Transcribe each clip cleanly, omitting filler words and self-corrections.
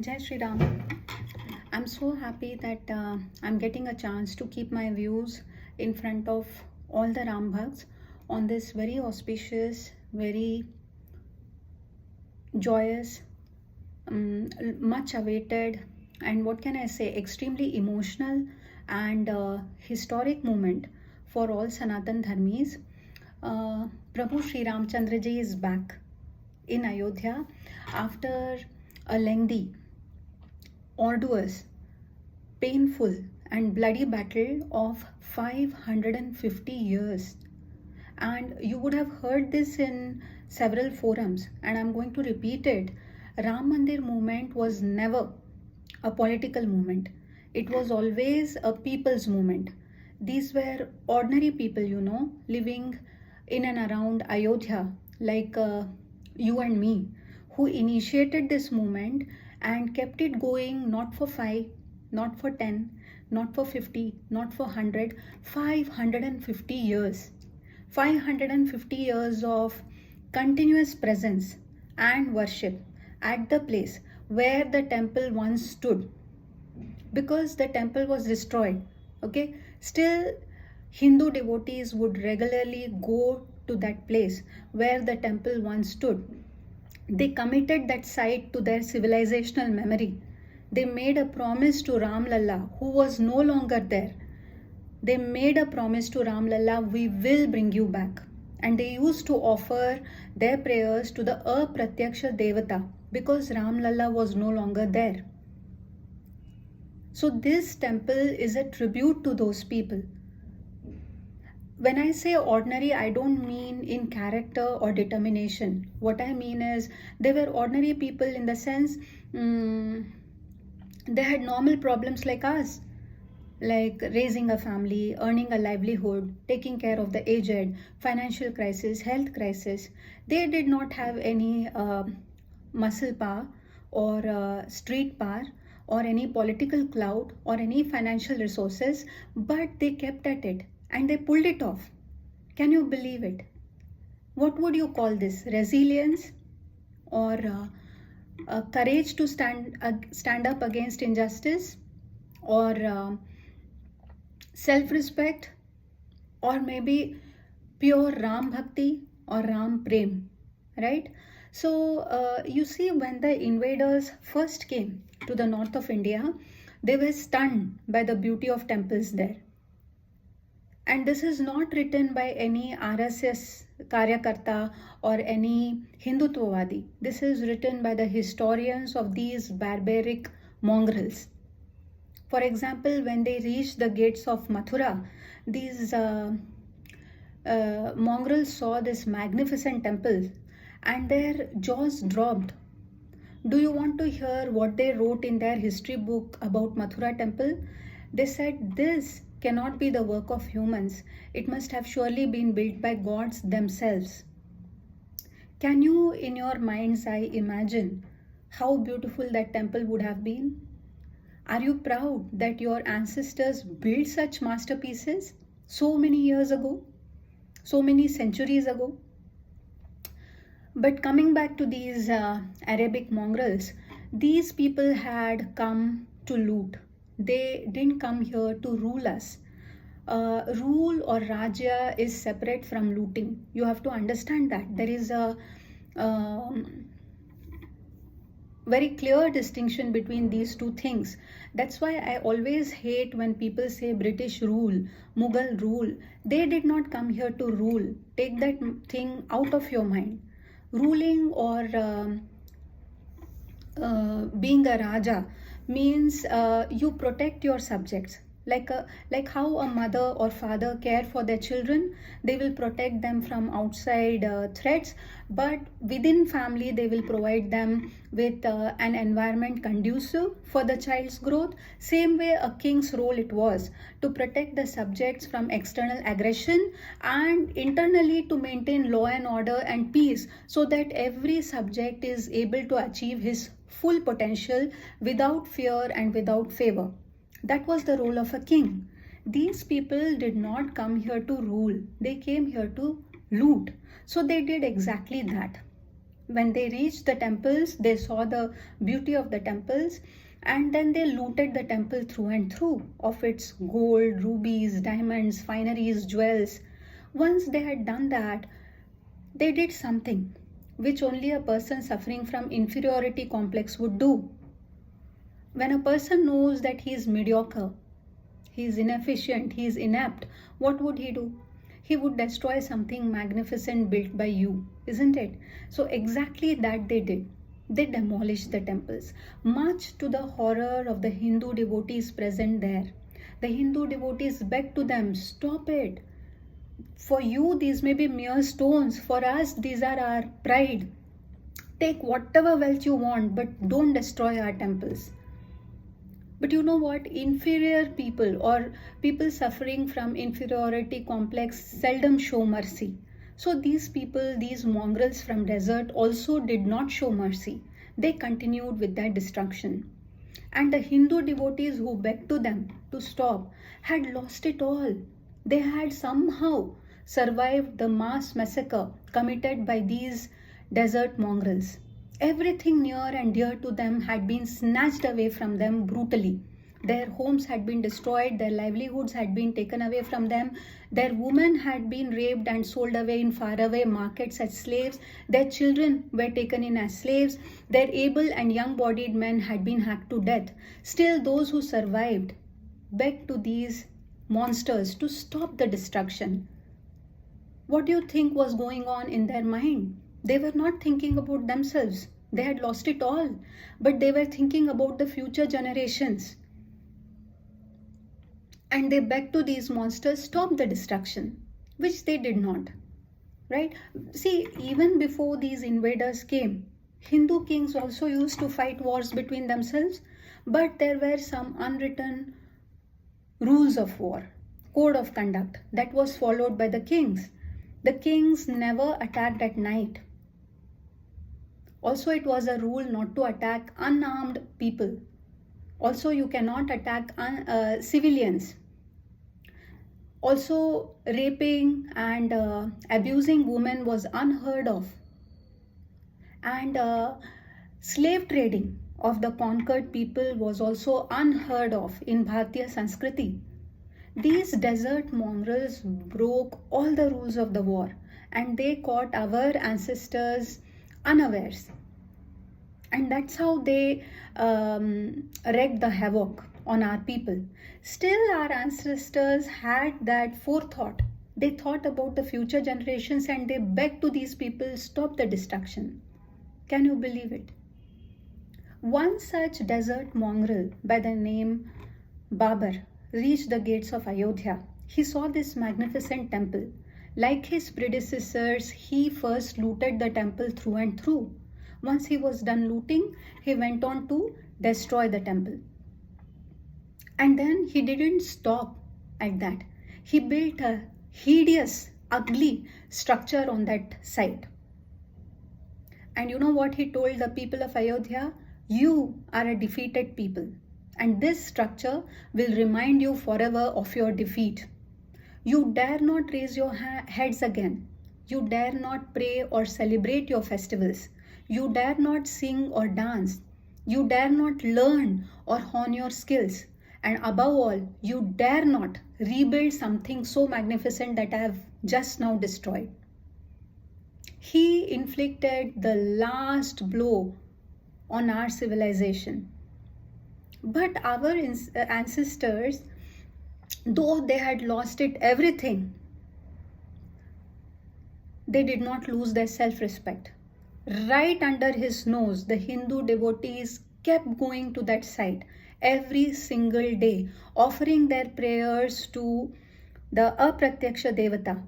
Jai Shri Ram. I'm so happy that I'm getting a chance to keep my views in front of all the Ram Bhakts on this very auspicious, very joyous, much awaited, and what can I say, extremely emotional and historic moment for all Sanatan Dharmis. Prabhu Sri Ramchandra Ji is back in Ayodhya after a lengthy, arduous, painful and bloody battle of 550 years. And you would have heard this in several forums, and I'm going to repeat it. Ram Mandir movement was never a political movement. It was always a people's movement. These were ordinary people, living in and around Ayodhya, like you and me, who initiated this movement and kept it going not for 5, not for 10, not for 50, not for 100, 550 years. 550 years of continuous presence and worship at the place where the temple once stood, because the temple was destroyed. Okay, still Hindu devotees would regularly go to that place where the temple once stood. They committed that site to their civilizational memory. They made a promise to Ram Lalla, who was no longer there. They made a promise to Ram Lalla, we will bring you back. And they used to offer their prayers to the Apratyaksha Devata because Ram Lalla was no longer there. So this temple is a tribute to those people. When I say ordinary, I don't mean in character or determination. What I mean is they were ordinary people in the sense they had normal problems like us, like raising a family, earning a livelihood, taking care of the aged, financial crisis, health crisis. They did not have any muscle power or street power or any political clout or any financial resources, but they kept at it and they pulled it off. Can you believe it? What would you call this? Resilience or courage to stand up against injustice, or self-respect, or maybe pure Ram Bhakti or Ram Prem, right? So you see, when the invaders first came to the north of India, they were stunned by the beauty of temples there. And this is not written by any RSS Karyakarta or any Hindutvavadi. This is written by the historians of these barbaric mongrels. For example, when they reached the gates of Mathura, these mongrels saw this magnificent temple and their jaws dropped. Do you want to hear what they wrote in their history book about Mathura temple? They said, this cannot be the work of humans. It must have surely been built by gods themselves. Can you, in your mind's eye, imagine how beautiful that temple would have been? Are you proud that your ancestors built such masterpieces so many years ago, so many centuries ago? But coming back to these Arabic mongrels, these people had come to loot. They didn't come here to rule us. Rule or Rajya is separate from looting. You have to understand that. There is a very clear distinction between these two things. That's why I always hate when people say British rule, Mughal rule. They did not come here to rule. Take that thing out of your mind. Ruling or being a Raja means you protect your subjects. Like how a mother or father care for their children, they will protect them from outside threats, but within family they will provide them with an environment conducive for the child's growth. Same way a king's role it was to protect the subjects from external aggression and internally to maintain law and order and peace, so that every subject is able to achieve his full potential without fear and without favor. That was the role of a king. These people did not come here to rule. They came here to loot. So they did exactly that. When they reached the temples, they saw the beauty of the temples, and then they looted the temple through and through of its gold, rubies, diamonds, fineries, jewels. Once they had done that, they did something which only a person suffering from inferiority complex would do. When a person knows that he is mediocre, he is inefficient, he is inept, what would he do? He would destroy something magnificent built by you, isn't it? So, exactly that they did. They demolished the temples, much to the horror of the Hindu devotees present there. The Hindu devotees begged to them, stop it. For you, these may be mere stones. For us, these are our pride. Take whatever wealth you want, but don't destroy our temples. But you know what? Inferior people or people suffering from inferiority complex seldom show mercy. So these people, these mongrels from desert also did not show mercy. They continued with their destruction. And the Hindu devotees who begged to them to stop had lost it all. They had somehow survived the mass massacre committed by these desert mongrels. Everything near and dear to them had been snatched away from them brutally. Their homes had been destroyed, their livelihoods had been taken away from them, their women had been raped and sold away in faraway markets as slaves, their children were taken in as slaves, their able and young bodied men had been hacked to death. Still, those who survived begged to these monsters to stop the destruction. What do you think was going on in their mind? They were not thinking about themselves. They had lost it all. But they were thinking about the future generations. And they begged to these monsters, stop the destruction, which they did not. Right? See, even before these invaders came, Hindu kings also used to fight wars between themselves, but there were some unwritten rules of war, code of conduct that was followed by the kings. The kings never attacked at night. Also, it was a rule not to attack unarmed people. Also, you cannot attack civilians. Also, raping and abusing women was unheard of. And slave trading of the conquered people was also unheard of in Bharatiya Sanskriti. These desert mongrels broke all the rules of the war, and they caught our ancestors unawares. And that's how they wreaked the havoc on our people. Still, our ancestors had that forethought. They thought about the future generations and they begged to these people, stop the destruction. Can you believe it? One such desert mongrel by the name Babar reached the gates of Ayodhya. He saw this magnificent temple. Like his predecessors, he first looted the temple through and through. Once he was done looting, he went on to destroy the temple. And then he didn't stop at that. He built a hideous, ugly structure on that site. And you know what he told the people of Ayodhya? You are a defeated people. And this structure will remind you forever of your defeat. You dare not raise your heads again. You dare not pray or celebrate your festivals. You dare not sing or dance. You dare not learn or hone your skills. And above all, you dare not rebuild something so magnificent that I have just now destroyed. He inflicted the last blow on our civilization. But our ancestors, though they had lost it everything, they did not lose their self-respect. Right under his nose, the Hindu devotees kept going to that site every single day, offering their prayers to the Apratyaksha Devata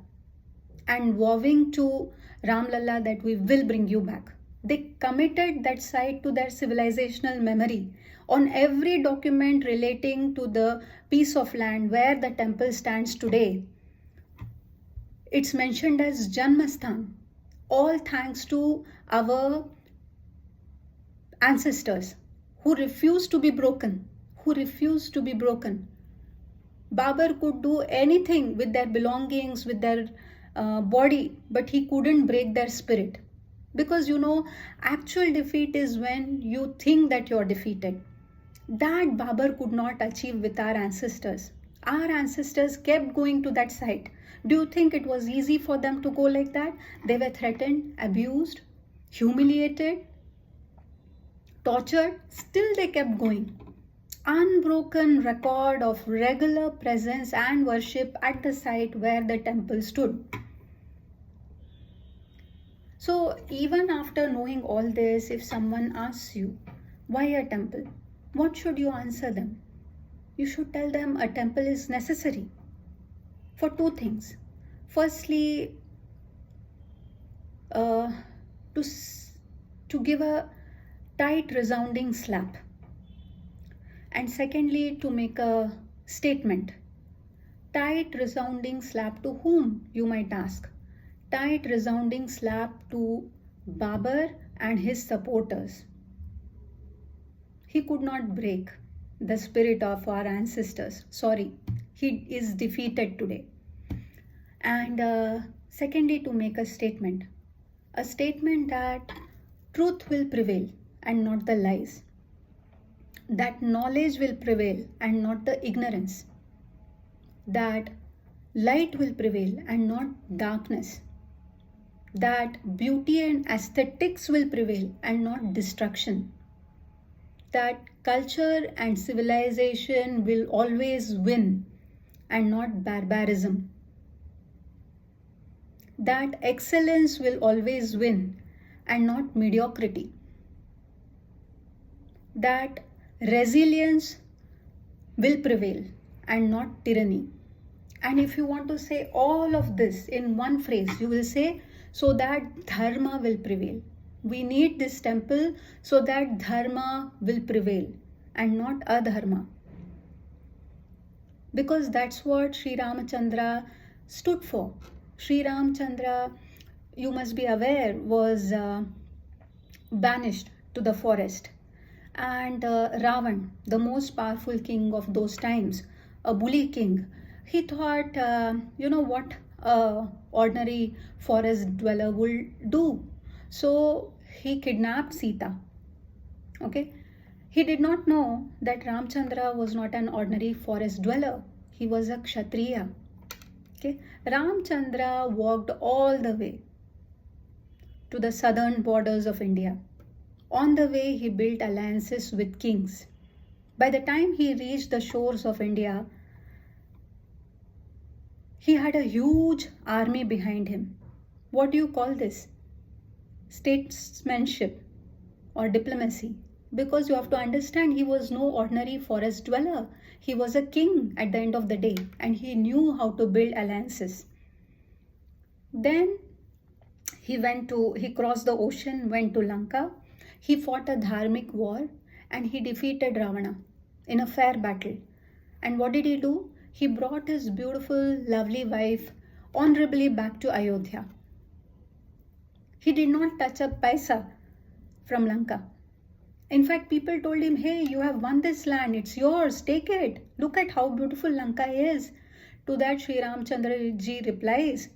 and vowing to Ramlalla that we will bring you back. They committed that site to their civilizational memory. On every document relating to the piece of land where the temple stands today, it's mentioned as Janmasthan, all thanks to our ancestors who refused to be broken, Babar could do anything with their belongings, with their body, but he couldn't break their spirit. Because actual defeat is when you think that you're defeated. That Babur could not achieve with our ancestors. Our ancestors kept going to that site. Do you think it was easy for them to go like that? They were threatened, abused, humiliated, tortured. Still they kept going. Unbroken record of regular presence and worship at the site where the temple stood. So even after knowing all this, if someone asks you, why a temple? What should you answer them? You should tell them a temple is necessary for two things. Firstly, to give a tight resounding slap. And secondly, to make a statement. Tight resounding slap to whom, you might ask? Tight resounding slap to Babur and his supporters. He could not break the spirit of our ancestors. Sorry, he is defeated today. And secondly, to make a statement that truth will prevail and not the lies, that knowledge will prevail and not the ignorance, that light will prevail and not darkness, that beauty and aesthetics will prevail and not destruction, that culture and civilization will always win and not barbarism, that excellence will always win and not mediocrity, that resilience will prevail and not tyranny. And if you want to say all of this in one phrase, you will say, so that dharma will prevail. We need this temple so that dharma will prevail and not adharma. Because that's what Sri Ramachandra stood for. Sri Ramachandra, you must be aware, was banished to the forest. And Ravan, the most powerful king of those times, a bully king, he thought, what a ordinary forest dweller will do. So he kidnapped Sita. Okay. He did not know that Ramchandra was not an ordinary forest dweller. He was a Kshatriya. Okay. Ramchandra walked all the way to the southern borders of India. On the way, he built alliances with kings. By the time he reached the shores of India, he had a huge army behind him. What do you call this? Statesmanship or diplomacy. Because you have to understand, he was no ordinary forest dweller. He was a king at the end of the day, and he knew how to build alliances. Then he crossed the ocean, went to Lanka. He fought a dharmic war and he defeated Ravana in a fair battle. And what did he do? He brought his beautiful, lovely wife honorably back to Ayodhya. He did not touch a paisa from Lanka. In fact, people told him, hey, you have won this land, it's yours, take it. Look at how beautiful Lanka is. To that, Sri Ramchandra ji replies,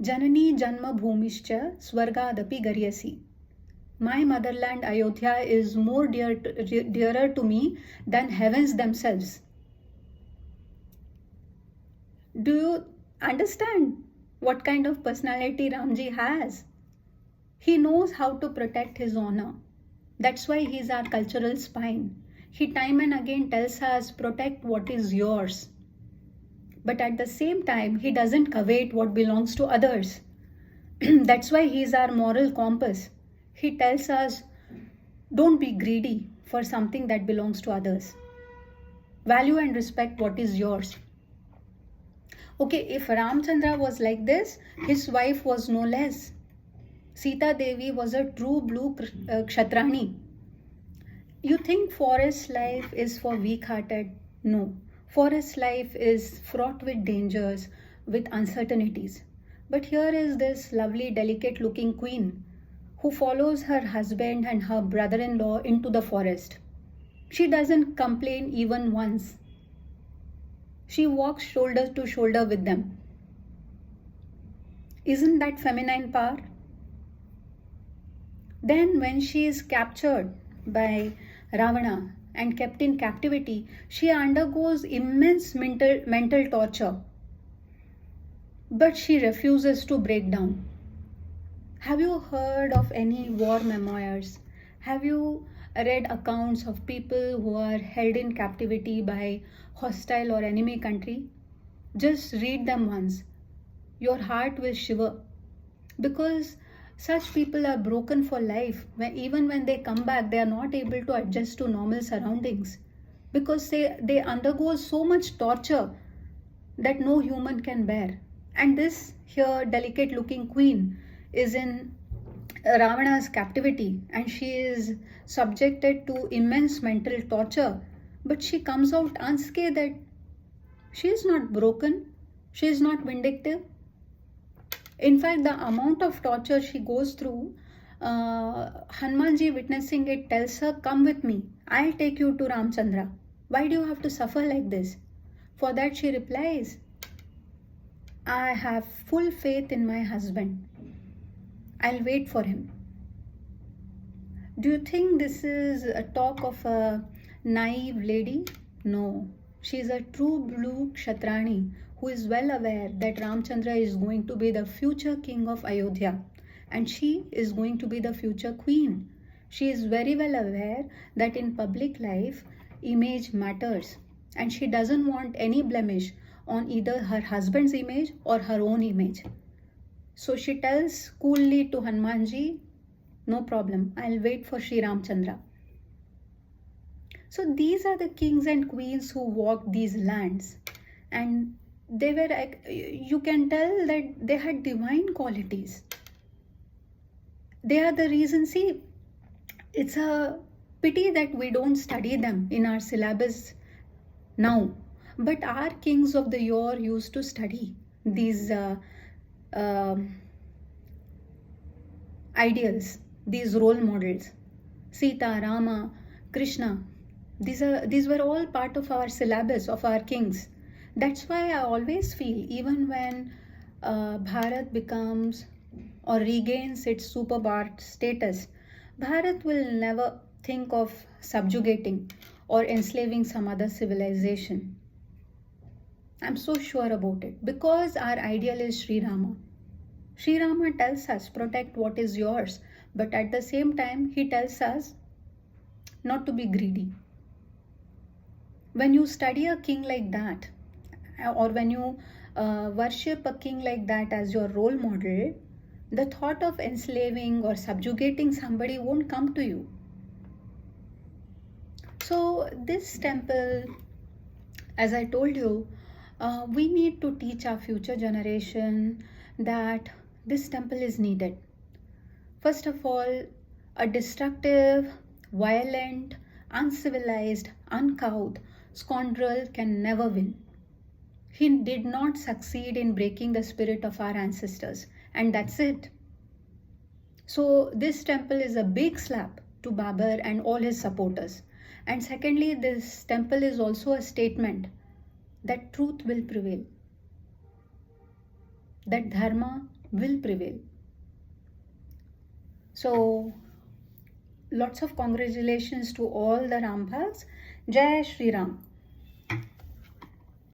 Janani Janma Bhumischa Swargadapi Garyasi. My motherland Ayodhya is more dearer to me than heavens themselves. Do you understand what kind of personality Ramji has? He knows how to protect his honor. That's why he's our cultural spine. He time and again tells us, protect what is yours. But at the same time, he doesn't covet what belongs to others. That's why he's our moral compass. He tells us, don't be greedy for something that belongs to others. Value and respect what is yours. Okay, if Ramchandra was like this, his wife was no less. Sita Devi was a true blue Kshatrani. You think forest life is for weak-hearted? No. Forest life is fraught with dangers, with uncertainties. But here is this lovely, delicate-looking queen who follows her husband and her brother-in-law into the forest. She doesn't complain even once. She walks shoulder to shoulder with them. Isn't that feminine power? Then, when she is captured by Ravana and kept in captivity, she undergoes immense mental torture, but she refuses to break down. Have you heard of any war memoirs? Have you read accounts of people who are held in captivity by hostile or enemy country? Just read them once. Your heart will shiver, because such people are broken for life. Even when they come back, they are not able to adjust to normal surroundings, because they undergo so much torture that no human can bear. And this here delicate looking queen is in Ravana's captivity, and she is subjected to immense mental torture, but she comes out unscathed. She is not broken, she is not vindictive. In fact, the amount of torture she goes through, Hanumanji witnessing it tells her, "Come with me, I'll take you to Ramchandra. Why do you have to suffer like this?" For that she replies, "I have full faith in my husband. I'll wait for him." Do you think this is a talk of a naive lady? No. She is a true blue Kshatrani who is well aware that Ramchandra is going to be the future king of Ayodhya, and she is going to be the future queen. She is very well aware that in public life, image matters, and she doesn't want any blemish on either her husband's image or her own image. So she tells coolly to Hanumanji, "No problem, I'll wait for Sri Ramchandra." So these are the kings and queens who walked these lands, and they were, you can tell that they had divine qualities. They are the reason. See, it's a pity that we don't study them in our syllabus now, but our kings of the yore used to study these ideals, these role models. Sita, Rama, Krishna, these were all part of our syllabus of our kings. That's why I always feel, even when Bharat becomes or regains its superpower status, Bharat will never think of subjugating or enslaving some other civilization. I'm so sure about it, because our ideal is Sri Rama. Sri Rama tells us, protect what is yours, but at the same time, he tells us not to be greedy. When you study a king like that, or when you worship a king like that as your role model, the thought of enslaving or subjugating somebody won't come to you. So this temple, as I told you, we need to teach our future generation that this temple is needed. First of all, a destructive, violent, uncivilized, uncouth scoundrel can never win. He did not succeed in breaking the spirit of our ancestors, and that's it. So this temple is a big slap to Babur and all his supporters. And secondly, this temple is also a statement that truth will prevail, that dharma will prevail. So lots of congratulations to all the Rambhaks. Jai Shri Ram.